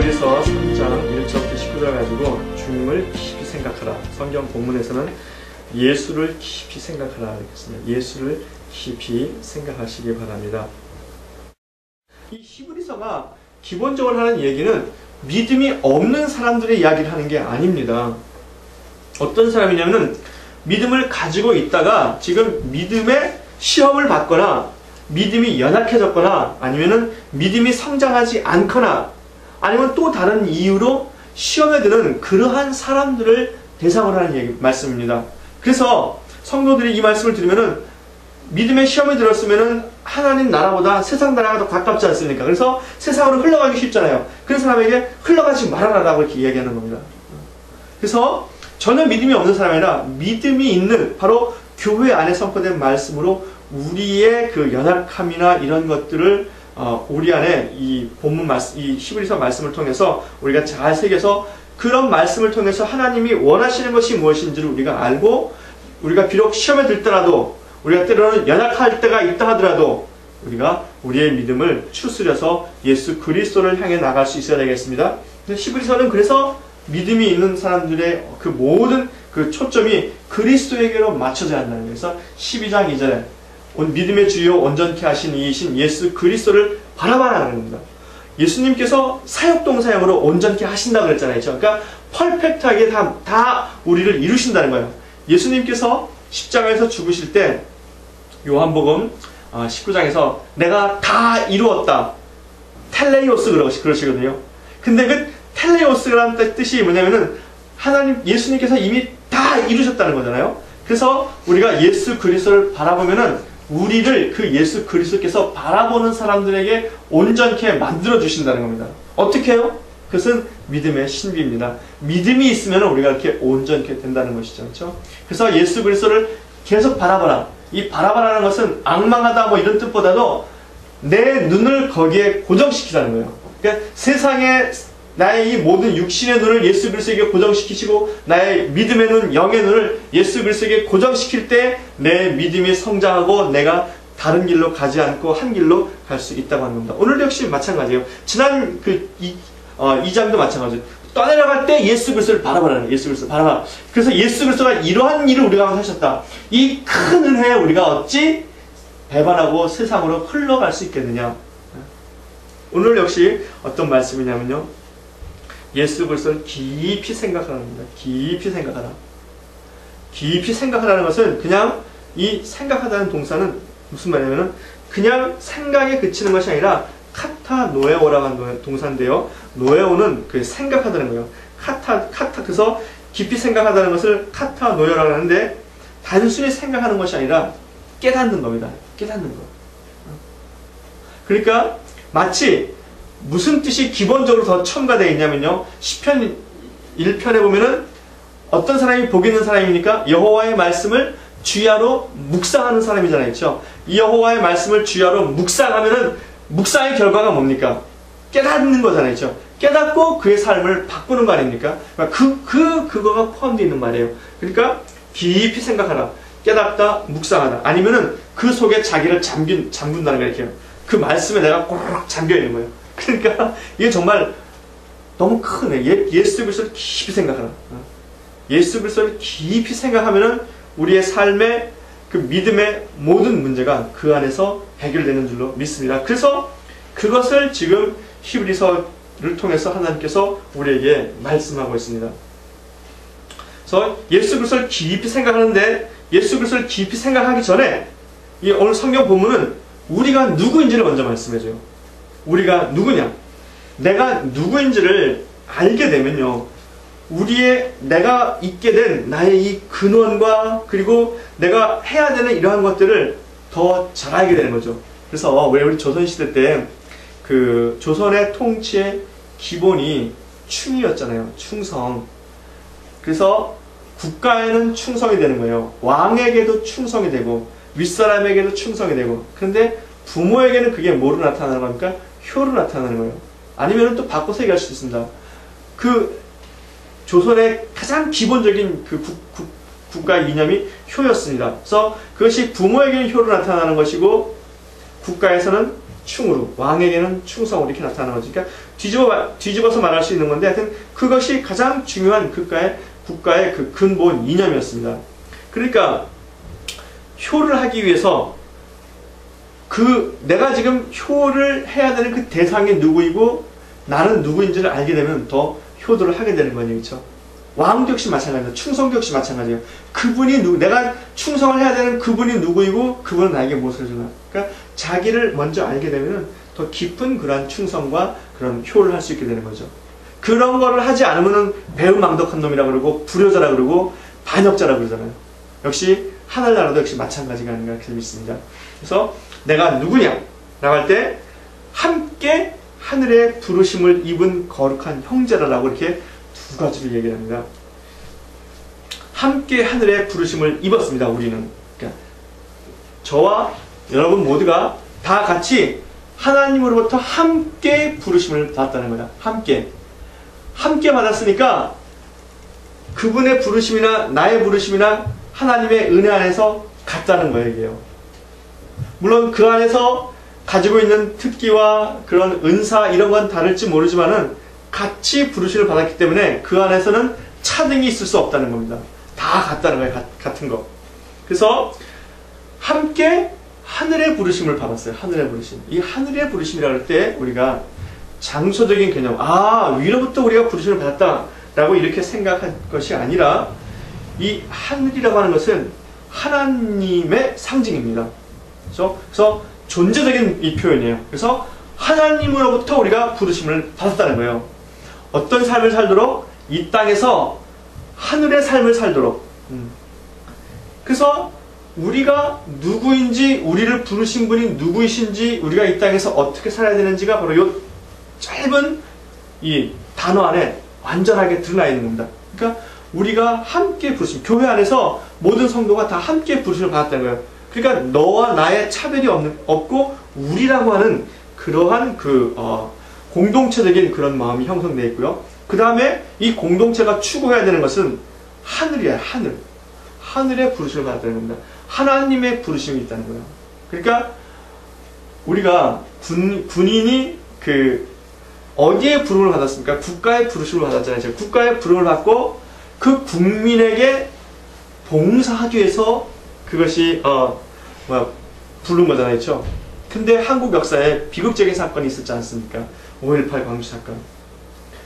히브리서 3장 1절부터 19절 가지고 주님을 깊이 생각하라. 성경 본문에서는 예수를 깊이 생각하라 이렇습니다. 예수를 깊이 생각하시기 바랍니다. 이 히브리서가 기본적으로 하는 얘기는 믿음이 없는 사람들의 이야기를 하는 게 아닙니다. 어떤 사람이냐면 믿음을 가지고 있다가 지금 믿음의 시험을 받거나 믿음이 연약해졌거나 아니면은 믿음이 성장하지 않거나 아니면 또 다른 이유로 시험에 드는 그러한 사람들을 대상으로 하는 말씀입니다. 그래서 성도들이 이 말씀을 들으면은 믿음의 시험에 들었으면은 하나님 나라보다 세상 나라가 더 가깝지 않습니까? 그래서 세상으로 흘러가기 쉽잖아요. 그런 사람에게 흘러가지 말아라라고 이렇게 이야기하는 겁니다. 그래서 전혀 믿음이 없는 사람이 아니라 믿음이 있는 바로 교회 안에 선포된 말씀으로 우리의 그 연약함이나 이런 것들을 우리 안에 이 본문 말씀, 이 히브리서 말씀을 통해서 우리가 잘 새겨서 그런 말씀을 통해서 하나님이 원하시는 것이 무엇인지를 우리가 알고 우리가 비록 시험에 들더라도 우리가 때로는 연약할 때가 있다 하더라도 우리가 우리의 믿음을 추스려서 예수 그리스도를 향해 나갈 수 있어야 되겠습니다. 히브리서는 그래서 믿음이 있는 사람들의 그 모든 그 초점이 그리스도에게로 맞춰져야 한다는 거예요. 그래서 12장 2절에 믿음의 주요 온전케 하신 이이신 예수 그리스도를 바라봐라는 겁니다. 예수님께서 사역동사형으로 온전케 하신다고 그랬잖아요. 그러니까 퍼펙트하게 다 우리를 이루신다는 거예요. 예수님께서 십자가에서 죽으실 때 요한복음 19장에서 내가 다 이루었다. 텔레이오스 그러시거든요. 근데 그 텔레이오스라는 뜻이 뭐냐면은 하나님 예수님께서 이미 다 이루셨다는 거잖아요. 그래서 우리가 예수 그리스도를 바라보면은 우리를 그 예수 그리스도께서 바라보는 사람들에게 온전케 만들어 주신다는 겁니다. 어떻게 해요? 그것은 믿음의 신비입니다. 믿음이 있으면 우리가 이렇게 온전케 된다는 것이죠. 그렇죠? 그래서 예수 그리스도를 계속 바라보라. 이 바라보라는 것은 악망하다 뭐 이런 뜻보다도 내 눈을 거기에 고정시키라는 거예요. 그러니까 세상에 나의 이 모든 육신의 눈을 예수 그리스도에게 고정시키시고 나의 믿음의 눈, 영의 눈을 예수 그리스도에게 고정시킬 때 내 믿음이 성장하고 내가 다른 길로 가지 않고 한 길로 갈 수 있다고 하는 겁니다. 오늘도 역시 마찬가지예요. 지난 2장도 마찬가지예요. 떠내려갈 때 예수 그리스도를 바라보라는 거예요. 예수 그리스도 바라봐. 그래서 예수 그리스도가 이러한 일을 우리가 하셨다. 이 큰 은혜에 우리가 어찌 배반하고 세상으로 흘러갈 수 있겠느냐. 오늘 역시 어떤 말씀이냐면요. 예수 그리스도를 깊이 생각하라는 겁니다. 깊이 생각하라. 깊이 생각하라는 것은 그냥 이 생각하다는 동사는 무슨 말이냐면 그냥 생각에 그치는 것이 아니라 카타노에오라고 하는 동사인데요. 노에오는 그 생각하다는 거예요. 그래서 깊이 생각하다는 것을 카타노에오라고 하는데 단순히 생각하는 것이 아니라 깨닫는 겁니다. 깨닫는 거. 그러니까 마치 무슨 뜻이 기본적으로 더 첨가되어 있냐면요. 시편 1편에 보면은 어떤 사람이 복 있는 사람입니까? 여호와의 말씀을 주야로 묵상하는 사람이잖아요. 그렇죠? 이 여호와의 말씀을 주야로 묵상하면은 묵상의 결과가 뭡니까? 깨닫는 거잖아요. 그렇죠? 깨닫고 그의 삶을 바꾸는 거 아닙니까? 그거가 포함되어 있는 말이에요. 그러니까 깊이 생각하라. 깨닫다, 묵상하다. 아니면은 그 속에 자기를 잠근다는 거예요. 이렇게. 그 말씀에 내가 꼬르륵 잠겨 있는 거예요. 그러니까 이게 정말 너무 크네. 예수 그리스도를 깊이 생각하라. 예수 그리스도를 깊이 생각하면은 우리의 삶의 그 믿음의 모든 문제가 그 안에서 해결되는 줄로 믿습니다. 그래서 그것을 지금 히브리서를 통해서 하나님께서 우리에게 말씀하고 있습니다. 그래서 예수 그리스도를 깊이 생각하는데 예수 그리스도를 깊이 생각하기 전에 이 오늘 성경 본문은 우리가 누구인지를 먼저 말씀해줘요. 우리가 누구냐? 내가 누구인지를 알게 되면요. 내가 있게 된 나의 이 근원과 그리고 내가 해야 되는 이러한 것들을 더 잘 알게 되는 거죠. 그래서 왜 우리 조선시대 때 그 조선의 통치의 기본이 충이었잖아요. 충성. 그래서 국가에는 충성이 되는 거예요. 왕에게도 충성이 되고 윗사람에게도 충성이 되고 그런데 부모에게는 그게 뭐로 나타나는 겁니까? 효로 나타나는 거예요. 아니면 또 바꿔서 얘기할 수도 있습니다. 그 조선의 가장 기본적인 그 국가 이념이 효였습니다. 그래서 그것이 부모에게는 효로 나타나는 것이고 국가에서는 충으로, 왕에게는 충성으로 이렇게 나타나는 거죠. 그러니까 뒤집어서 말할 수 있는 건데, 하여튼 그것이 가장 중요한 국가의 그 근본 이념이었습니다. 그러니까 효를 하기 위해서 내가 지금 효를 해야 되는 그 대상이 누구이고 나는 누구인지를 알게 되면 더 효도를 하게 되는 거죠. 그렇죠? 왕도 역시 마찬가지입니다. 충성도 역시 마찬가지예요. 내가 충성을 해야 되는 그분이 누구이고 그분은 나에게 무엇을 주나. 그러니까 자기를 먼저 알게 되면 더 깊은 그러한 충성과 그런 효를 할 수 있게 되는 거죠. 그런 거를 하지 않으면 배은망덕한 놈이라 그러고 불효자라 그러고 반역자라 그러잖아요. 역시 하늘나라도 역시 마찬가지가 아닌가 그렇게 믿습니다. 그래서 내가 누구냐? 라고 할 때 함께 하늘의 부르심을 입은 거룩한 형제라라고 이렇게 두 가지를 얘기를 합니다. 함께 하늘의 부르심을 입었습니다. 우리는. 그러니까 저와 여러분 모두가 다 같이 하나님으로부터 함께 부르심을 받았다는 거다. 함께 받았으니까 그분의 부르심이나 나의 부르심이나 하나님의 은혜 안에서 같다는 거예요. 이게요. 물론 그 안에서 가지고 있는 특기와 그런 은사 이런 건 다를지 모르지만은 같이 부르심을 받았기 때문에 그 안에서는 차등이 있을 수 없다는 겁니다. 다 같다는 거예요. 같은 거. 그래서 함께 하늘의 부르심을 받았어요. 하늘의 부르심. 이 하늘의 부르심이라고 할 때 우리가 장소적인 개념, 위로부터 우리가 부르심을 받았다라고 이렇게 생각할 것이 아니라 이 하늘이라고 하는 것은 하나님의 상징입니다. 그래서 존재적인 이 표현이에요. 그래서 하나님으로부터 우리가 부르심을 받았다는 거예요. 어떤 삶을 살도록? 이 땅에서 하늘의 삶을 살도록. 그래서 우리가 누구인지, 우리를 부르신 분이 누구이신지, 우리가 이 땅에서 어떻게 살아야 되는지가 바로 이 짧은 이 단어 안에 완전하게 드러나 있는 겁니다. 그러니까 우리가 함께 부르심, 교회 안에서 모든 성도가 다 함께 부르심을 받았다는 거예요. 그러니까 너와 나의 차별이 없고 우리라고 하는 그러한 공동체적인 그런 마음이 형성되어 있고요. 그 다음에 이 공동체가 추구해야 되는 것은 하늘이야. 하늘의 부르심을 받았다는 겁니다. 하나님의 부르심이 있다는 거예요. 그러니까 우리가 군인이 어디에 부름을 받았습니까? 국가의 부르심을 받았잖아요. 제가 국가의 부름을 받고 그 국민에게 봉사하기 위해서 그것이 부른 거잖아요. 그렇죠? 근데 한국 역사에 비극적인 사건이 있었지 않습니까? 5.18 광주 사건.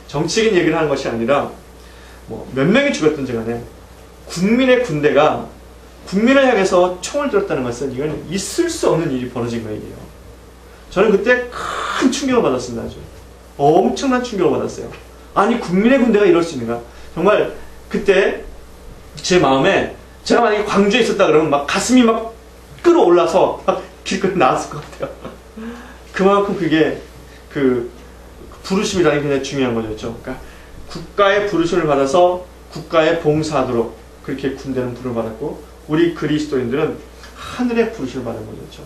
정치적인 얘기를 하는 것이 아니라 몇 명이 죽었든지 간에 국민의 군대가 국민을 향해서 총을 들었다는 것은 이건 있을 수 없는 일이 벌어진 거예요. 저는 그때 큰 충격을 받았습니다. 아주 엄청난 충격을 받았어요. 아니 국민의 군대가 이럴 수 있는가? 정말 그때 제 마음에 제가 만약에 광주에 있었다 그러면 막 가슴이 막 끌어올라서 막 길거리 나왔을 것 같아요. 그만큼 그게 부르심이라는 게 굉장히 중요한 거죠. 그러니까 국가의 부르심을 받아서 국가에 봉사하도록 그렇게 군대는 부름을 받았고 우리 그리스도인들은 하늘의 부르심을 받은 거죠.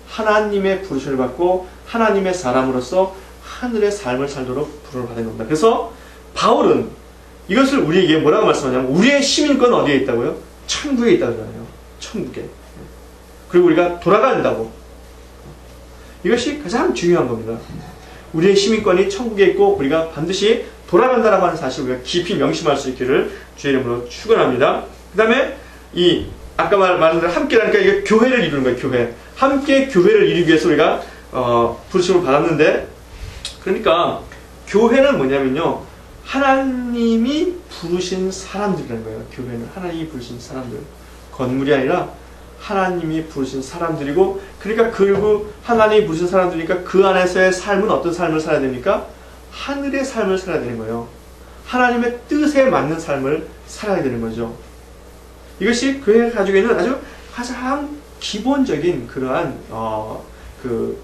하나님의 부르심을 받고 하나님의 사람으로서 하늘의 삶을 살도록 부름을 받은 겁니다. 그래서 바울은 이것을 우리에게 뭐라고 말씀하냐면 우리의 시민권은 어디에 있다고요? 천국에 있다고 그러잖아요. 천국에. 그리고 우리가 돌아가야 된다고. 이것이 가장 중요한 겁니다. 우리의 시민권이 천국에 있고 우리가 반드시 돌아간다라고 하는 사실을 우리가 깊이 명심할 수 있기를 주의 이름으로 축원합니다. 그 다음에 아까 말한 대로 함께라니까 이게 교회를 이루는 거예요. 교회. 함께 교회를 이루기 위해서 우리가 부르심을 받았는데 그러니까 교회는 뭐냐면요. 하나님이 부르신 사람들이라는 거예요. 교회는 하나님이 부르신 사람들. 건물이 아니라 하나님이 부르신 사람들이고 그러니까 그리고 하나님이 부르신 사람들이니까 그 안에서의 삶은 어떤 삶을 살아야 됩니까? 하늘의 삶을 살아야 되는 거예요. 하나님의 뜻에 맞는 삶을 살아야 되는 거죠. 이것이 교회가 가지고 있는 아주 가장 기본적인 그러한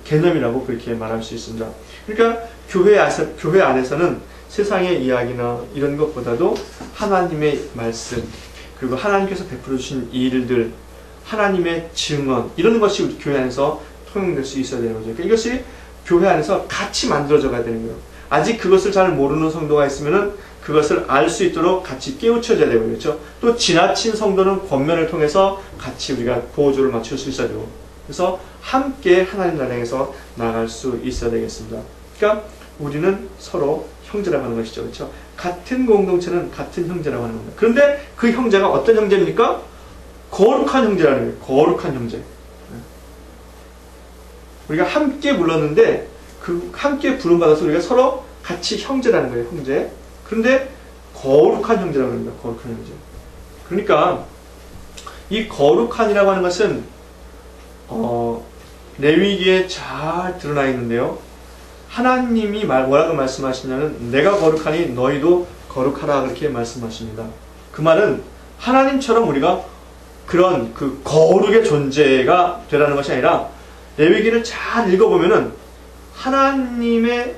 개념이라고 그렇게 말할 수 있습니다. 그러니까 교회 안에서는 세상의 이야기나 이런 것보다도 하나님의 말씀 그리고 하나님께서 베풀어 주신 일들 하나님의 증언 이런 것이 우리 교회 안에서 통용될 수 있어야 되는 거죠. 그러니까 이것이 교회 안에서 같이 만들어져 가야 되는 거예요. 아직 그것을 잘 모르는 성도가 있으면은 그것을 알 수 있도록 같이 깨우쳐줘야 되고 그렇죠. 또 지나친 성도는 권면을 통해서 같이 우리가 보호조를 맞출 수 있어야 되고 그래서 함께 하나님 나라에 향해서 나아갈 수 있어야 되겠습니다. 그러니까 우리는 서로 형제라고 하는 것이죠. 그렇죠? 같은 공동체는 같은 형제라고 하는 겁니다. 그런데 그 형제가 어떤 형제입니까? 거룩한 형제라는 거예요. 거룩한 형제. 우리가 함께 불렀는데 그 함께 부름받아서 우리가 서로 같이 형제라는 거예요. 형제. 그런데 거룩한 형제라고 합니다. 거룩한 형제. 그러니까 이 거룩한이라고 하는 것은 레위기에 잘 드러나 있는데요. 하나님이 뭐라고 말씀하시냐면 내가 거룩하니 너희도 거룩하라 그렇게 말씀하십니다. 그 말은 하나님처럼 우리가 그런 그 거룩의 존재가 되라는 것이 아니라 레위기를 잘 읽어보면은 하나님에게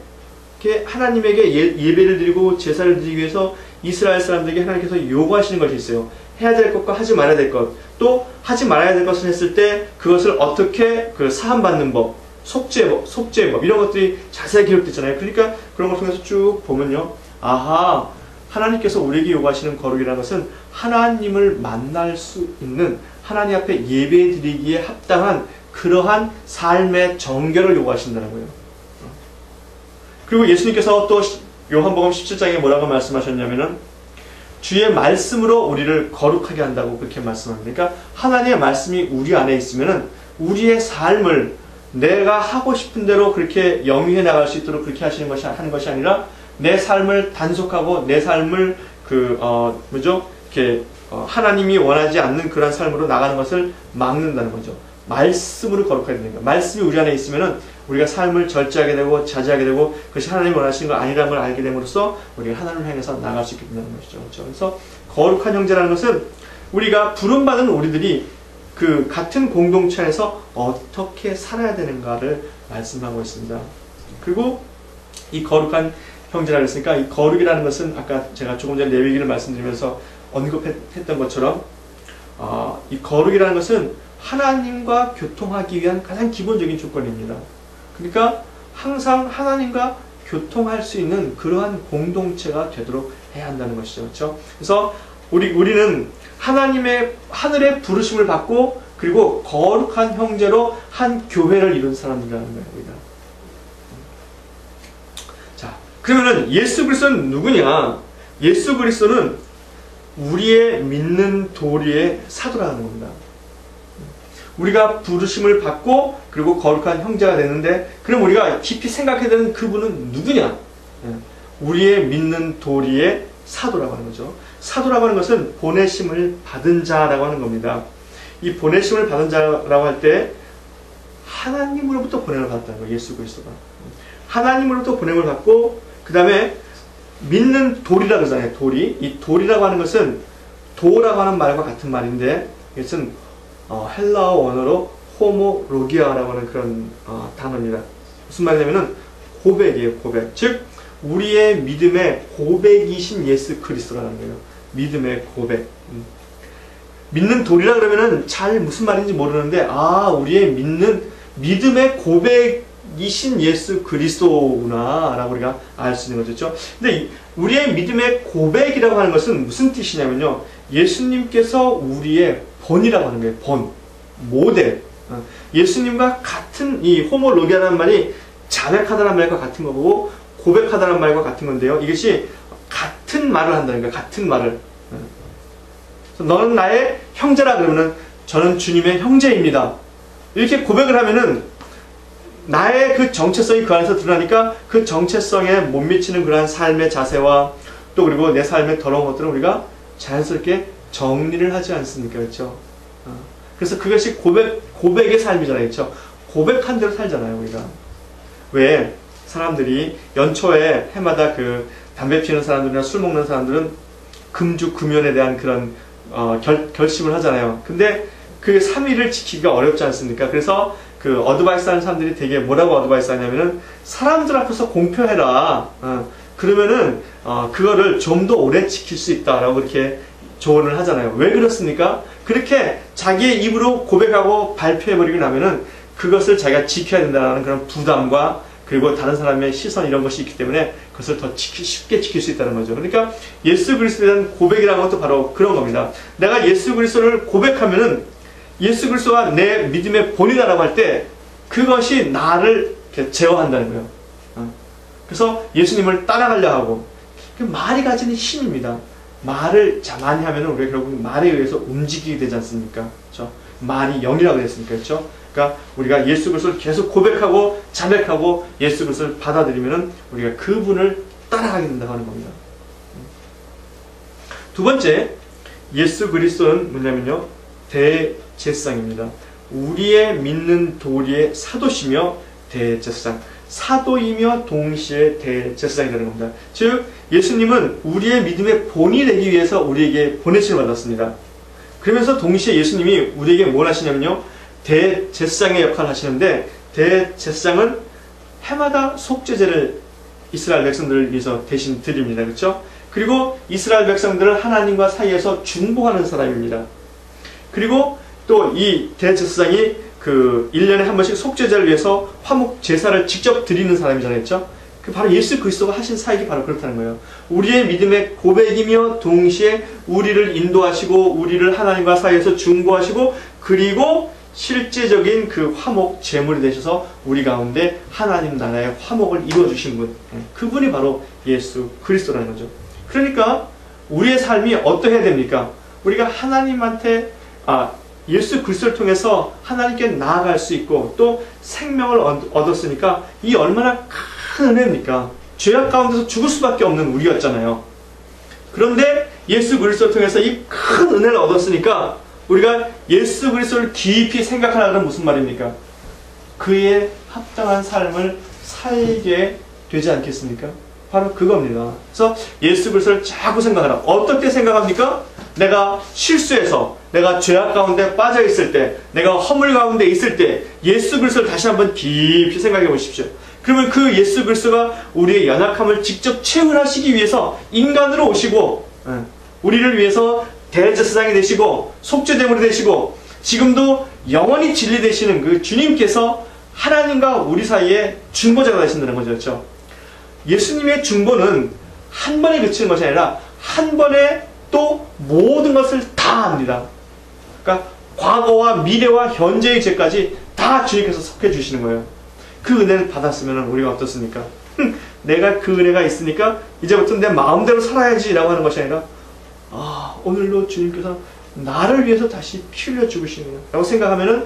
예배를 드리고 제사를 드리기 위해서 이스라엘 사람들에게 하나님께서 요구하시는 것이 있어요. 해야 될 것과 하지 말아야 될 것, 또 하지 말아야 될 것을 했을 때 그것을 어떻게 그 사함받는 법, 속죄법 이런 것들이 자세히 기록됐잖아요. 그러니까 그런 걸 통해서 쭉 보면요, 아하, 하나님께서 우리에게 요구하시는 거룩이라는 것은 하나님을 만날 수 있는, 하나님 앞에 예배 드리기에 합당한 그러한 삶의 정결을 요구하신다는 거예요. 그리고 예수님께서 또 요한복음 17장에 뭐라고 말씀하셨냐면은 주의 말씀으로 우리를 거룩하게 한다고 그렇게 말씀합니다. 그러니까 하나님의 말씀이 우리 안에 있으면은 우리의 삶을 내가 하고 싶은 대로 그렇게 영위해 나갈 수 있도록 그렇게 하는 것이 아니라 내 삶을 단속하고 내 삶을 하나님이 원하지 않는 그런 삶으로 나가는 것을 막는다는 거죠. 말씀으로 거룩하게 되는 거예요. 말씀이 우리 안에 있으면은 우리가 삶을 절제하게 되고 자제하게 되고 그것이 하나님이 원하시는 거 아니라는 걸 알게 됨으로써 우리가 하나님을 향해서 나갈 수 있게 된다는 것이죠. 그렇죠? 그래서 거룩한 형제라는 것은 우리가 부름받은 우리들이 그 같은 공동체에서 어떻게 살아야 되는가를 말씀하고 있습니다. 그리고 이 거룩한 형제라고 했으니까 이 거룩이라는 것은 아까 제가 조금 전에 레위기를 말씀드리면서 언급했던 것처럼 이 거룩이라는 것은 하나님과 교통하기 위한 가장 기본적인 조건입니다. 그러니까 항상 하나님과 교통할 수 있는 그러한 공동체가 되도록 해야 한다는 것이죠. 그렇죠? 그래서 우리는 하나님의 하늘의 부르심을 받고 그리고 거룩한 형제로 한 교회를 이룬 사람들이라는 거예요. 우리가. 자, 그러면은 예수 그리스도는 누구냐? 예수 그리스도는 우리의 믿는 도리의 사도라는 겁니다. 우리가 부르심을 받고 그리고 거룩한 형제가 됐는데 그럼 우리가 깊이 생각해야 되는 그분은 누구냐? 우리의 믿는 도리의 사도라고 하는 거죠. 사도라고 하는 것은 보내심을 받은 자라고 하는 겁니다. 이 보내심을 받은 자라고 할 때 하나님으로부터 보냄을 받았다는 거예요. 예수 그리스도가. 하나님으로부터 보냄을 받고 그 다음에 믿는 도리라고 하잖아요. 도리. 이 도리라고 하는 것은 도라고 하는 말과 같은 말인데 이것은 헬라어 원어로 호모로기아라고 하는 그런 단어입니다. 무슨 말이냐면은 고백이에요. 고백. 즉 우리의 믿음의 고백이신 예수 그리스도라는 거예요. 믿음의 고백. 믿는 도리라 그러면은 잘 무슨 말인지 모르는데 우리의 믿음의 고백이신 예수 그리스도구나 라고 우리가 알 수 있는 거죠. 근데 우리의 믿음의 고백이라고 하는 것은 무슨 뜻이냐면요, 예수님께서 우리의 본이라고 하는 거예요. 본, 모델. 예수님과 같은 이 호모로기아라는 말이 자백하다는 말과 같은 거고 고백하다는 말과 같은 건데요. 이것이 같은 말을 한다는 거예요. 같은 말을. 너는 나의 형제라 그러면은 저는 주님의 형제입니다. 이렇게 고백을 하면은 나의 그 정체성이 그 안에서 드러나니까 그 정체성에 못 미치는 그러한 삶의 자세와 또 그리고 내 삶의 더러운 것들은 우리가 자연스럽게 정리를 하지 않습니까? 그렇죠? 그래서 그것이 고백의 삶이잖아요. 그렇죠? 고백한 대로 살잖아요, 우리가. 왜 사람들이 연초에 해마다 그 담배 피우는 사람들이나 술 먹는 사람들은 금주 금연에 대한 그런 결심을 하잖아요. 근데 그 3일을 지키기가 어렵지 않습니까? 그래서 그 어드바이스 하는 사람들이 되게 뭐라고 어드바이스 하냐면은 사람들 앞에서 공표해라. 그러면은 그거를 좀 더 오래 지킬 수 있다라고 이렇게 조언을 하잖아요. 왜 그렇습니까? 그렇게 자기의 입으로 고백하고 발표해버리고 나면은 그것을 자기가 지켜야 된다는 그런 부담과 그리고 다른 사람의 시선 이런 것이 있기 때문에 그것을 더 쉽게 지킬 수 있다는 거죠. 그러니까 예수 그리스도에 대한 고백이라는 것도 바로 그런 겁니다. 내가 예수 그리스도를 고백하면은 예수 그리스도가 내 믿음의 본이다라고 할 때 그것이 나를 제어한다는 거예요. 그래서 예수님을 따라가려 하고, 그 말이 가지는 힘입니다. 말을 많이 하면은 우리가 결국 말에 의해서 움직이게 되지 않습니까? 그렇죠? 말이 영이라고 했으니까, 그렇죠? 그러니까 우리가 예수 그리스도를 계속 고백하고 자백하고 예수 그리스도를 받아들이면은 우리가 그분을 따라가게 된다고 하는 겁니다. 두 번째, 예수 그리스도는 뭐냐면요, 대제사장입니다. 우리의 믿는 도리의 사도시며 대제사장. 사도이며 동시에 대제사장이 되는 겁니다. 즉 예수님은 우리의 믿음의 본이 되기 위해서 우리에게 보내심을 받았습니다. 그러면서 동시에 예수님이 우리에게 뭘 하시냐면요, 대제사장의 역할을 하시는데, 대제사장은 해마다 속죄제를 이스라엘 백성들을 위해서 대신 드립니다. 그렇죠? 그리고 이스라엘 백성들을 하나님과 사이에서 중보하는 사람입니다. 그리고 또 이 대제사장이 그 1년에 한 번씩 속죄제를 위해서 화목 제사를 직접 드리는 사람이잖아요. 그렇죠? 그 바로 예수 그리스도가 하신 사역이 바로 그렇다는 거예요. 우리의 믿음의 고백이며 동시에 우리를 인도하시고 우리를 하나님과 사이에서 중보하시고, 그리고 실제적인 그 화목 제물이 되셔서 우리 가운데 하나님 나라의 화목을 이루어주신 분, 그분이 바로 예수 그리스도라는 거죠. 그러니까 우리의 삶이 어떠해야 됩니까? 우리가 하나님한테 예수 그리스도를 통해서 하나님께 나아갈 수 있고 또 생명을 얻었으니까 이 얼마나 큰 은혜입니까? 죄악 가운데서 죽을 수밖에 없는 우리였잖아요. 그런데 예수 그리스도를 통해서 이 큰 은혜를 얻었으니까 우리가 예수 그리스도를 깊이 생각하라는 무슨 말입니까? 그의 합당한 삶을 살게 되지 않겠습니까? 바로 그겁니다. 그래서 예수 그리스도를 자꾸 생각하라. 어떻게 생각합니까? 내가 실수해서, 내가 죄악 가운데 빠져 있을 때, 내가 허물 가운데 있을 때 예수 그리스도를 다시 한번 깊이 생각해 보십시오. 그러면 그 예수 그리스도가 우리의 연약함을 직접 체험하시기 위해서 인간으로 오시고, 우리를 위해서 대제사장이 되시고 속죄제물이 되시고, 지금도 영원히 진리 되시는 그 주님께서 하나님과 우리 사이에 중보자가 되신다는 거죠. 그렇죠? 예수님의 중보는 한 번에 그치는 것이 아니라 한 번에 또 모든 것을 다 합니다. 그러니까 과거와 미래와 현재의 죄까지 다 주님께서 속해 주시는 거예요. 그 은혜를 받았으면 우리가 어떻습니까? 내가 그 은혜가 있으니까 이제부터 내 마음대로 살아야지 라고 하는 것이 아니라, 오늘도 주님께서 나를 위해서 다시 피 흘려 죽으시는구나 라고 생각하면은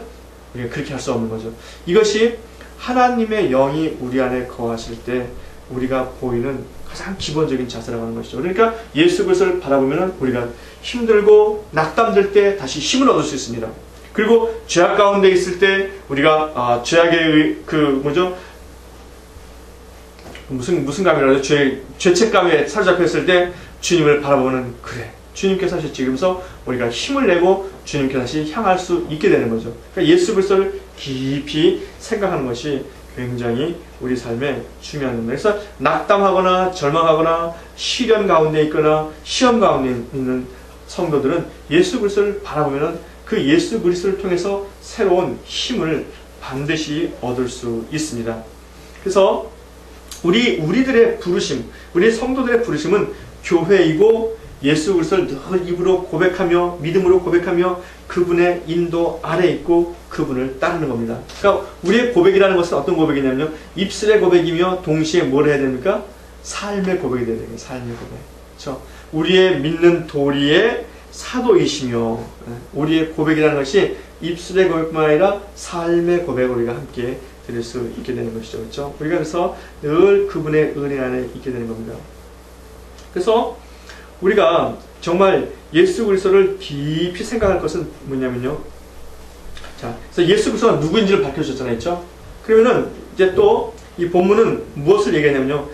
우리가 그렇게 할 수 없는 거죠. 이것이 하나님의 영이 우리 안에 거하실 때 우리가 보이는 가장 기본적인 자세라고 하는 것이죠. 그러니까 예수 그리스도를 바라보면 우리가 힘들고 낙담될 때 다시 힘을 얻을 수 있습니다. 그리고 죄악 가운데 있을 때 우리가 죄악의 무슨 감이라도 죄책감에 사로잡혀 있을 때 주님을 바라보는, 그래, 주님께서 하셨지, 그러면서 우리가 힘을 내고 주님께 다시 향할 수 있게 되는 거죠. 그러니까 예수 그리스도를 깊이 생각하는 것이 굉장히 우리 삶에 중요한 겁니다. 그래서 낙담하거나 절망하거나 시련 가운데 있거나 시험 가운데 있는 성도들은 예수 그리스도를 바라보면 그 예수 그리스도를 통해서 새로운 힘을 반드시 얻을 수 있습니다. 그래서 우리들의 부르심, 우리 성도들의 부르심은 교회이고 예수 그리스도를 늘 입으로 고백하며 믿음으로 고백하며 그분의 인도 아래 있고 그분을 따르는 겁니다. 그러니까 우리의 고백이라는 것은 어떤 고백이냐면요, 입술의 고백이며 동시에 뭘 해야 됩니까? 삶의 고백이 돼야 됩니다. 삶의 고백. 그렇죠? 우리의 믿는 도리의 사도이시며, 우리의 고백이라는 것이 입술의 고백뿐만 아니라 삶의 고백을 우리가 함께 드릴 수 있게 되는 것이죠. 그렇죠? 우리가 그래서 늘 그분의 은혜 안에 있게 되는 겁니다. 그래서 우리가 정말 예수 그리스도를 깊이 생각할 것은 뭐냐면요, 자, 그래서 예수 그리스도가 누구인지를 밝혀주셨잖아요. 그렇죠? 그러면은 이제 또 이 본문은 무엇을 얘기하냐면요,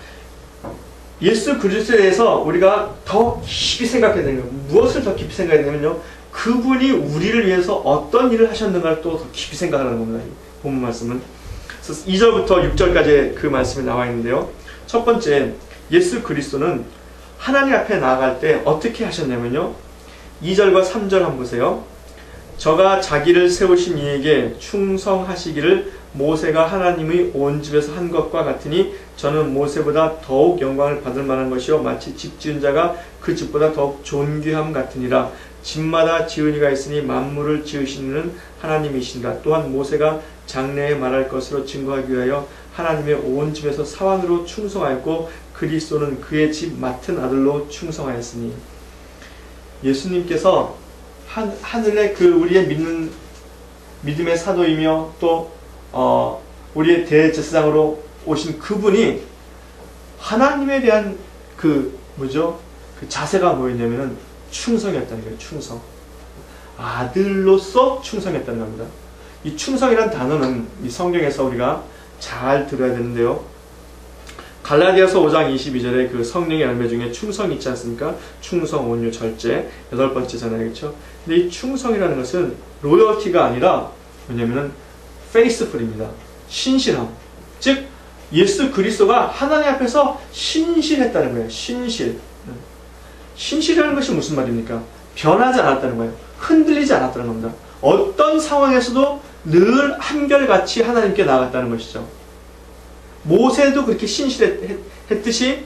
예수 그리스도에 대해서 우리가 더 깊이 생각해야 되는 거예요. 무엇을 더 깊이 생각해야 되냐면요, 그분이 우리를 위해서 어떤 일을 하셨는가를 또 더 깊이 생각하는 겁니다. 이 본문 말씀은. 그래서 2절부터 6절까지 그 말씀이 나와 있는데요, 첫 번째, 예수 그리스도는 하나님 앞에 나아갈 때 어떻게 하셨냐면요, 2절과 3절 한번 보세요. 저가 자기를 세우신 이에게 충성하시기를 모세가 하나님의 온 집에서 한 것과 같으니 저는 모세보다 더욱 영광을 받을 만한 것이요 마치 집 지은 자가 그 집보다 더욱 존귀함 같으니라. 집마다 지은이가 있으니 만물을 지으시는 하나님이신다. 또한 모세가 장래에 말할 것으로 증거하기 위하여 하나님의 온 집에서 사환으로 충성하였고 그리스도는 그의 집 맡은 아들로 충성하였으니. 예수님께서 하늘에 그 우리의 믿음의 사도이며 또 우리의 대제사장으로 오신 그분이 하나님에 대한 그 자세가 뭐였냐면은 충성이었다는 거예요. 충성. 아들로서 충성했다는 겁니다. 이 충성이란 단어는 이 성경에서 우리가 잘 들어야 되는데요. 갈라디아서 5장 22절에 그 성령의 열매 중에 충성이 있지 않습니까? 충성, 온유, 절제 8번째잖아요. 그렇죠? 근데 이 충성이라는 것은 로열티가 아니라 뭐냐면은 faithful입니다. 신실함. 즉 예수 그리스도가 하나님 앞에서 신실했다는 거예요. 신실. 신실이라는 것이 무슨 말입니까? 변하지 않았다는 거예요. 흔들리지 않았다는 겁니다. 어떤 상황에서도 늘 한결같이 하나님께 나아갔다는 것이죠. 모세도 그렇게 신실했듯이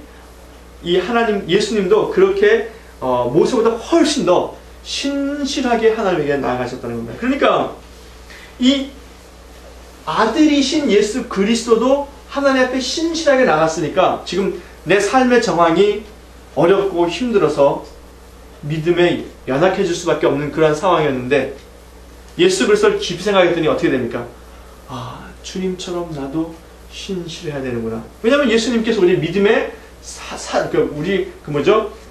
이 하나님 예수님도 그렇게 모세보다 훨씬 더 신실하게 하나님에게 나아가셨다는 겁니다. 그러니까 이 아들이신 예수 그리스도도 하나님 앞에 신실하게 나갔으니까 지금 내 삶의 정황이 어렵고 힘들어서 믿음에 연약해질 수밖에 없는 그런 상황이었는데 예수 그리스도를 깊이 생각했더니 어떻게 됩니까? 아, 주님처럼 나도 신실해야 되는구나. 왜냐하면 예수님께서 우리 믿음의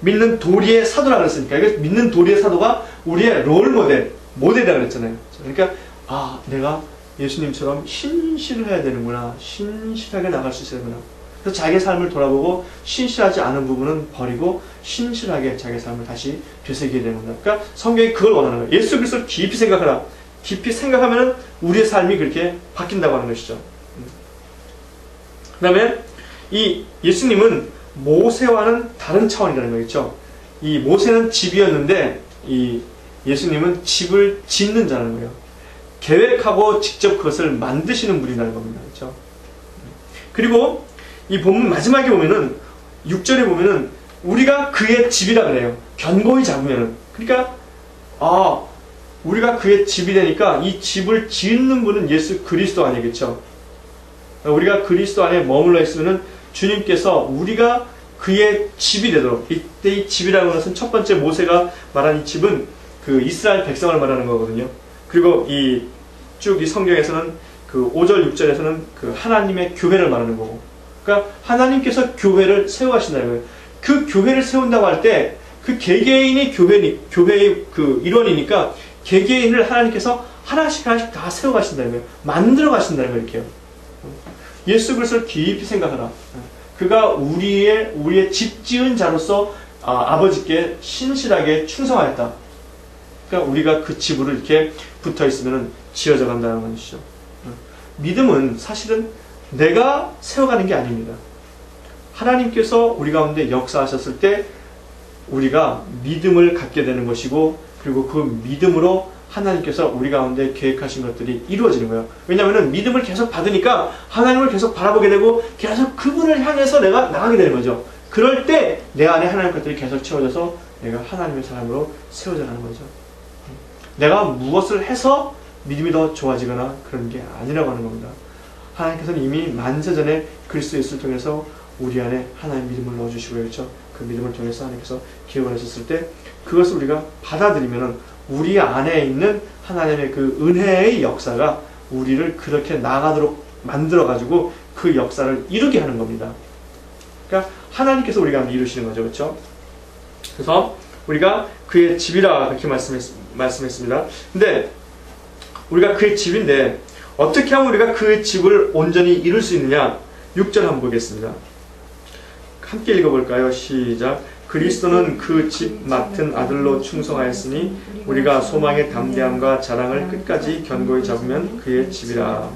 믿는 도리의 사도라 그랬으니까. 믿는 도리의 사도가 우리의 모델이라고 그랬잖아요. 그러니까 내가 예수님처럼 신실해야 되는구나. 신실하게 나갈 수 있어야 되구나. 그래서 자기의 삶을 돌아보고 신실하지 않은 부분은 버리고 신실하게 자기의 삶을 다시 되새기게 되는 겁니다. 그러니까 성경이 그걸 원하는 거예요. 예수 그리스도를 깊이 생각하라. 깊이 생각하면 우리의 삶이 그렇게 바뀐다고 하는 것이죠. 그 다음에 이 예수님은 모세와는 다른 차원이라는 거겠죠. 이 모세는 집이었는데 이 예수님은 집을 짓는 자라는 거예요. 계획하고 직접 그것을 만드시는 분이라는 겁니다. 그렇죠? 그리고 이 본문 마지막에 보면은 6절에 보면은 우리가 그의 집이라 그래요. 견고히 잡으면은. 그러니까 우리가 그의 집이 되니까 이 집을 짓는 분은 예수 그리스도 아니겠죠. 우리가 그리스도 안에 머물러 있으면은 주님께서 우리가 그의 집이 되도록. 이때 이 집이라는 것은 첫 번째 모세가 말한 이 집은 그 이스라엘 백성을 말하는 거거든요. 그리고 이 성경에서는 그 5절 6절에서는 그 하나님의 교회를 말하는 거고. 그러니까 하나님께서 교회를 세워가신다는 거예요. 그 교회를 세운다고 할 때 그 개개인이 교회의 그 일원이니까 개개인을 하나님께서 하나씩 다 세워가신다는 거예요. 만들어 가신다는 거예요. 이렇게요. 예수 그리스도를 깊이 생각하라. 그가 우리의 집 지은 자로서 아버지께 신실하게 충성하였다. 그러니까 우리가 그 집으로 이렇게 붙어 있으면 지어져 간다는 것이죠. 믿음은 사실은 내가 세워가는 게 아닙니다. 하나님께서 우리 가운데 역사하셨을 때 우리가 믿음을 갖게 되는 것이고, 그리고 그 믿음으로 하나님께서 우리 가운데 계획하신 것들이 이루어지는 거예요. 왜냐하면 믿음을 계속 받으니까 하나님을 계속 바라보게 되고 계속 그분을 향해서 내가 나가게 되는 거죠. 그럴 때 내 안에 하나님 것들이 계속 채워져서 내가 하나님의 사람으로 세워져 가는 거죠. 내가 무엇을 해서 믿음이 더 좋아지거나 그런 게 아니라고 하는 겁니다. 하나님께서는 이미 만세전에 그리스도 예수를 통해서 우리 안에 하나님의 믿음을 넣어주시고요. 그렇죠? 그 믿음을 통해서 하나님께서 기억을 하셨을 때 그것을 우리가 받아들이면 우리 안에 있는 하나님의 그 은혜의 역사가 우리를 그렇게 나아가도록 만들어가지고 그 역사를 이루게 하는 겁니다. 그러니까 하나님께서 우리 가운데 이루시는 거죠. 그렇죠? 그래서 우리가 그의 집이라 그렇게 말씀했습니다. 근데 우리가 그의 집인데 어떻게 하면 우리가 그 집을 온전히 이룰 수 있느냐? 6절 한번 보겠습니다. 함께 읽어볼까요? 시작. 그리스도는 그 집 맡은 아들로 충성하였으니 우리가 소망의 담대함과 자랑을 끝까지 견고히 잡으면 그의 집이라.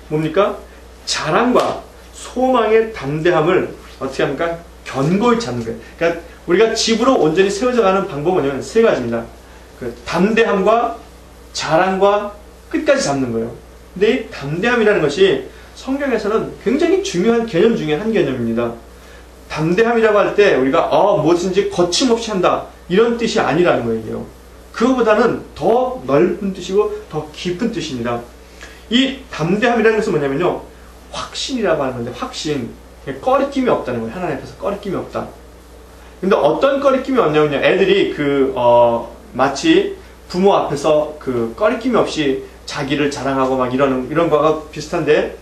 뭡니까? 자랑과 소망의 담대함을 어떻게 합니까? 견고히 잡는 거예요. 그러니까 우리가 집으로 온전히 세워져 가는 방법은 세 가지입니다. 그 담대함과 자랑과 끝까지 잡는 거예요. 근데 이 담대함이라는 것이 성경에서는 굉장히 중요한 개념 중에 한 개념입니다. 담대함이라고 할 때 우리가 뭐든지 거침없이 한다 이런 뜻이 아니라는 거예요. 그거보다는 더 넓은 뜻이고 더 깊은 뜻입니다. 이 담대함이라는 것은 뭐냐면요, 확신이라고 하는 건데, 확신. 꺼리낌이 없다는 거예요. 하나님 앞에서 꺼리낌이 없다. 근데 어떤 꺼리낌이 없냐면요, 애들이 마치 부모 앞에서 꺼리낌이 없이 자기를 자랑하고 막 이런 거가 비슷한데,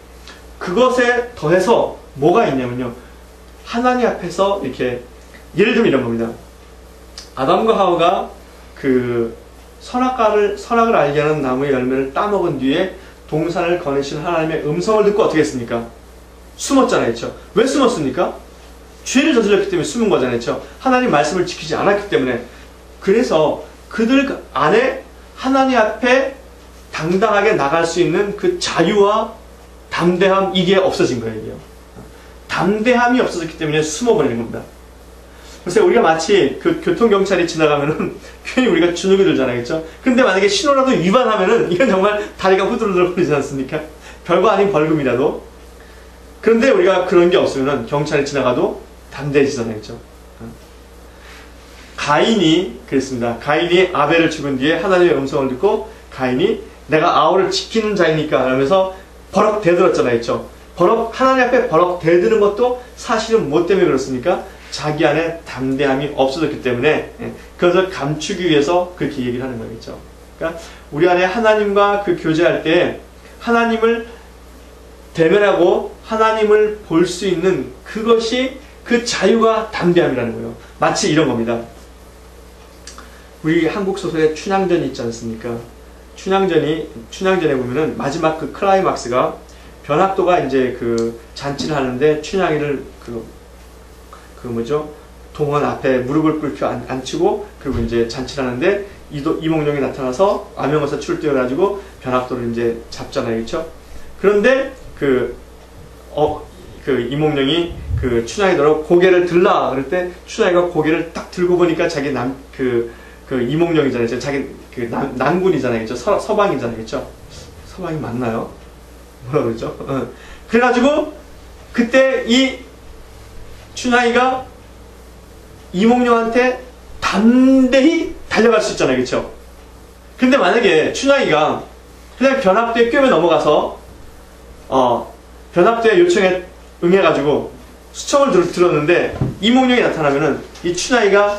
그것에 더해서 뭐가 있냐면요, 하나님 앞에서 이렇게, 예를 들면 이런 겁니다. 아담과 하와가 선악을 알게 하는 나무의 열매를 따먹은 뒤에 동산을 거느신 하나님의 음성을 듣고 어떻게 했습니까? 숨었잖아요. 그렇죠? 왜 숨었습니까? 죄를 저질렀기 때문에 숨은 거잖아요. 그렇죠? 하나님 말씀을 지키지 않았기 때문에. 그래서 그들 안에 하나님 앞에 당당하게 나갈 수 있는 그 자유와 담대함, 이게 없어진 거예요. 이게요. 담대함이 없어졌기 때문에 숨어버리는 겁니다. 그래서 우리가 마치 교통경찰이 지나가면은 괜히 우리가 주눅이 들잖아요. 그렇죠? 근데 만약에 신호라도 위반하면은 이건 정말 다리가 후들후들 거리지 않습니까? 별거 아닌 벌금이라도. 그런데 우리가 그런 게 없으면은 경찰이 지나가도 담대해지잖아요. 그렇죠? 가인이 그랬습니다. 가인이 아벨을 죽은 뒤에 하나님의 음성을 듣고 가인이 내가 아우를 지키는 자이니까 하면서 버럭 대들었잖아요. 그렇죠? 하나님 앞에 버럭 대드는 것도 사실은 뭐 때문에 그렇습니까? 자기 안에 담대함이 없어졌기 때문에, 그것을 감추기 위해서 그렇게 얘기를 하는 거겠죠. 그러니까 우리 안에 하나님과 교제할 때 하나님을 대면하고 하나님을 볼 수 있는 그것이 그 자유와 담대함이라는 거예요. 마치 이런 겁니다. 우리 한국 소설에 춘향전이 있지 않습니까? 춘향전에 보면은 마지막 클라이막스가 변학도가 이제 잔치를 하는데 춘향이를 동원 앞에 무릎을 꿇고 앉히고, 그리고 이제 잔치를 하는데 이몽룡이 나타나서 암영어사 출두해가지고 변학도를 이제 잡잖아요. 그렇죠? 그런데 이몽룡이 춘향이더러 고개를 들라 그럴 때 춘향이가 고개를 딱 들고 보니까 자기 이몽룡이잖아요. 자기 난군이잖아요. 그렇죠? 서방이잖아요. 그렇죠? 서방이 맞나요? 뭐라 그러죠? 그래가지고 그때 이 춘향이가 이몽룡한테 담대히 달려갈 수 있잖아요. 그렇죠? 근데 만약에 춘향이가 그냥 변학도에 꿰매 넘어가서 변학도의 요청에 응해가지고 수청을 들었는데 이몽룡이 나타나면은 이 춘향이가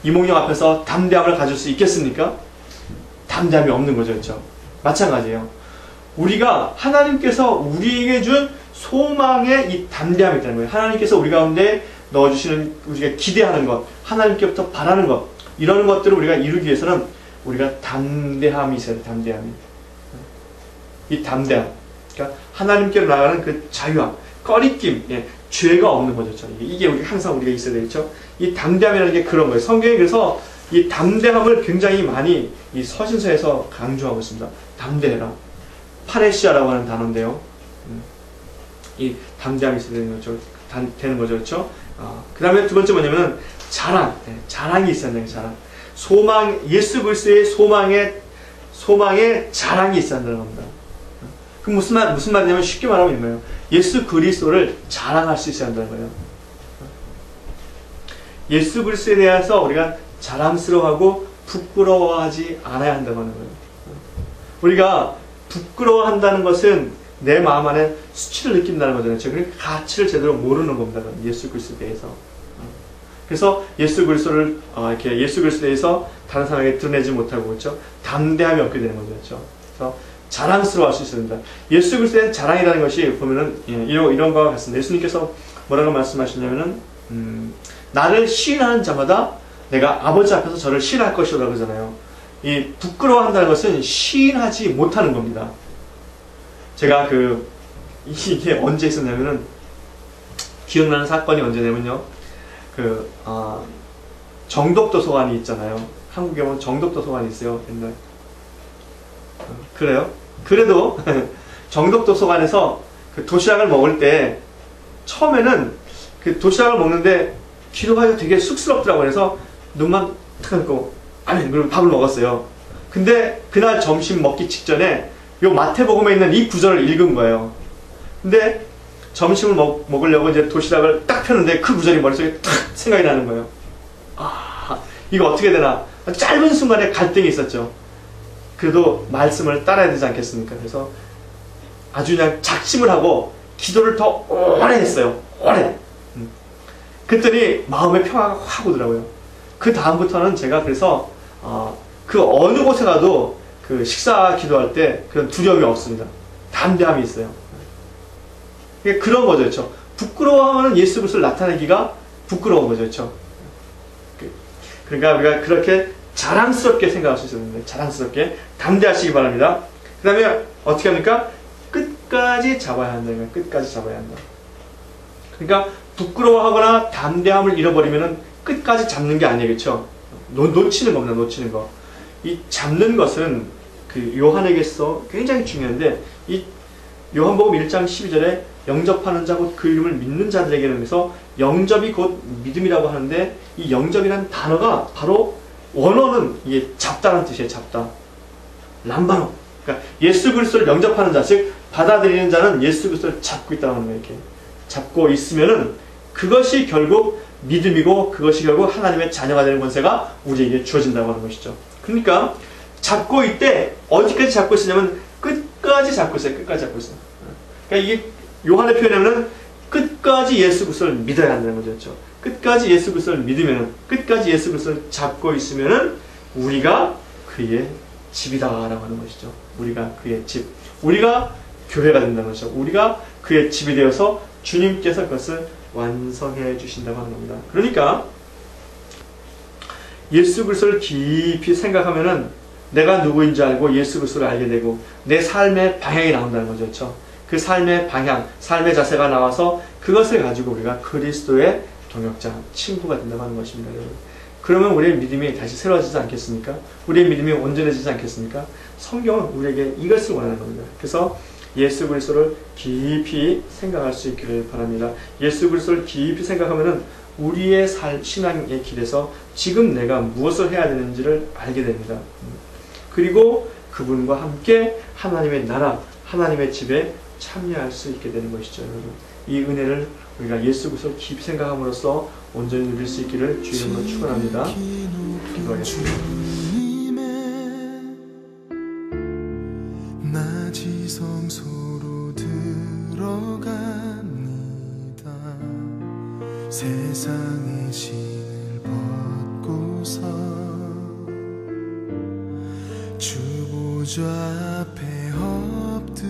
이몽룡 앞에서 담대함을 가질 수 있겠습니까? 담대함이 없는 거죠. 그렇죠? 마찬가지예요. 우리가 하나님께서 우리에게 준 소망의 이 담대함이 있다는 거예요. 하나님께서 우리 가운데 넣어주시는, 우리가 기대하는 것, 하나님께부터 바라는 것, 이런 것들을 우리가 이루기 위해서는 우리가 담대함이 있어야 돼요. 담대함이. 이 담대함. 그러니까 하나님께로 나가는 그 자유함, 꺼리낌, 죄가 없는 거죠. 이게 항상 우리가 있어야 되겠죠. 이 담대함이라는 게 그런 거예요. 성경이 그래서 이 담대함을 굉장히 많이 이 서신서에서 강조하고 있습니다. 담대해라. 파레시아라고 하는 단어인데요. 이 담대함이 있어야 되는 거죠. 그렇죠? 그 다음에 두 번째 뭐냐면 자랑이 있어야 되는 거예요. 자랑. 예수 그리스도의 소망의 자랑이 있어야 한다는 겁니다. 그 무슨 말이냐면 쉽게 말하면 뭐예요? 예수 그리스도를 자랑할 수 있어야 한다는 거예요. 예수 그리스도에 대해서 우리가 자랑스러워하고 부끄러워하지 않아야 한다는 거예요. 우리가 부끄러워한다는 것은 내 마음 안에 수치를 느낀다는 거잖아요. 그러니까 가치를 제대로 모르는 겁니다. 예수 그리스도에 대해서. 그래서 예수 그리스도를 이렇게 예수 그리스도에 대해서 다른 사람에게 드러내지 못하고, 그렇죠? 담대함이 없게 되는 거죠. 그렇죠? 그래서 자랑스러워할 수 있습니다. 예수 그리스도의 자랑이라는 것이 보면은 이런 거와 같습니다. 예수님께서 뭐라고 말씀하시냐면은 나를 시인하는 자마다 내가 아버지 앞에서 저를 시인할 것이라고 그러잖아요. 이 부끄러워한다는 것은 시인하지 못하는 겁니다. 제가 이게 언제 있었냐면은, 기억나는 사건이 언제냐면요, 정독도서관이 있잖아요. 한국에 보면 정독도서관이 있어요. 옛날. 그래요? 그래도 정독도서관에서 도시락을 먹을 때 처음에는 도시락을 먹는데 기도하기가 되게 쑥스럽더라고요. 그래서 눈만 탁 감고 그리고 밥을 먹었어요. 근데 그날 점심 먹기 직전에 요 마태복음에 있는 이 구절을 읽은 거예요. 근데 점심을 먹으려고 이제 도시락을 딱 펴는데 그 구절이 머릿속에 탁 생각이 나는 거예요. 이거 어떻게 되나? 짧은 순간에 갈등이 있었죠. 그래도 말씀을 따라야 되지 않겠습니까? 그래서 아주 그냥 작심을 하고 기도를 더 오래 했어요. 오래. 그랬더니 마음의 평화가 확 오더라고요. 그 다음부터는 제가 그래서 그 어느 곳에 가도 그 식사 기도할 때 그런 두려움이 없습니다. 담대함이 있어요. 그런 거죠. 그렇죠? 부끄러워하면 예수 그리스도를 나타내기가 부끄러운 거죠. 그렇죠? 그러니까 우리가 그렇게 자랑스럽게 생각할 수 있었는데, 자랑스럽게 담대하시기 바랍니다. 그 다음에 어떻게 합니까? 끝까지 잡아야 한다. 끝까지 잡아야 한다. 그러니까 부끄러워하거나 담대함을 잃어버리면 끝까지 잡는 게 아니에요. 그렇죠? 놓치는 겁니다. 놓치는 거. 이 잡는 것은 그 요한에게서 굉장히 중요한데, 이 요한복음 1장 12절에 영접하는 자 곧 그 이름을 믿는 자들에게는, 그래서 영접이 곧 믿음이라고 하는데, 이 영접이라는 단어가 바로 원어는 이게 잡다라는 뜻이에요. 잡다. 람바노. 그러니까 예수 그리스도를 영접하는 자, 즉 받아들이는 자는 예수 그리스도를 잡고 있다는 거예요. 이렇게 잡고 있으면은 그것이 결국 믿음이고, 그것이 결국 하나님의 자녀가 되는 권세가 우리에게 주어진다고 하는 것이죠. 그러니까 잡고 있대. 어디까지 잡고 있으냐면 끝까지 잡고 있어요. 끝까지 잡고 있어요. 그러니까 이게 요한의 표현에는 끝까지 예수 그리스도를 믿어야 한다는 거죠. 그렇죠? 끝까지 예수 그리스도를 믿으면은, 끝까지 예수 그리스도를 잡고 있으면은 우리가 그의 집이다라고 하는 것이죠. 우리가 그의 집, 우리가 교회가 된다는 것이죠. 우리가 그의 집이 되어서 주님께서 그것을 완성해 주신다고 하는 겁니다. 그러니까 예수 그리스도를 깊이 생각하면은 내가 누구인 줄 알고 예수 그리스도를 알게 되고 내 삶의 방향이 나온다는 거죠. 그렇죠? 그 삶의 방향, 삶의 자세가 나와서 그것을 가지고 우리가 그리스도의 동역자, 친구가 된다고 하는 것입니다. 여러분. 그러면 우리의 믿음이 다시 새로워지지 않겠습니까? 우리의 믿음이 온전해지지 않겠습니까? 성경은 우리에게 이것을 원하는 겁니다. 그래서 예수 그리스도를 깊이 생각할 수 있기를 바랍니다. 예수 그리스도를 깊이 생각하면은 우리의 신앙의 길에서 지금 내가 무엇을 해야 되는지를 알게 됩니다. 그리고 그분과 함께 하나님의 나라, 하나님의 집에 참여할 수 있게 되는 것이죠. 여러분. 이 은혜를 우리가 예수 그리스도를 깊이 생각함으로써 온전히 누릴 수 있기를 주 이름으로 축원합니다. 기도하겠습니다. 지성소로 들어갑니다. 세상의 신을 벗고서 주 보좌 앞에 엎드리리.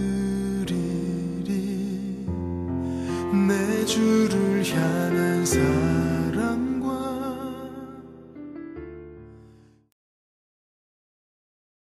내 주를 향한 삶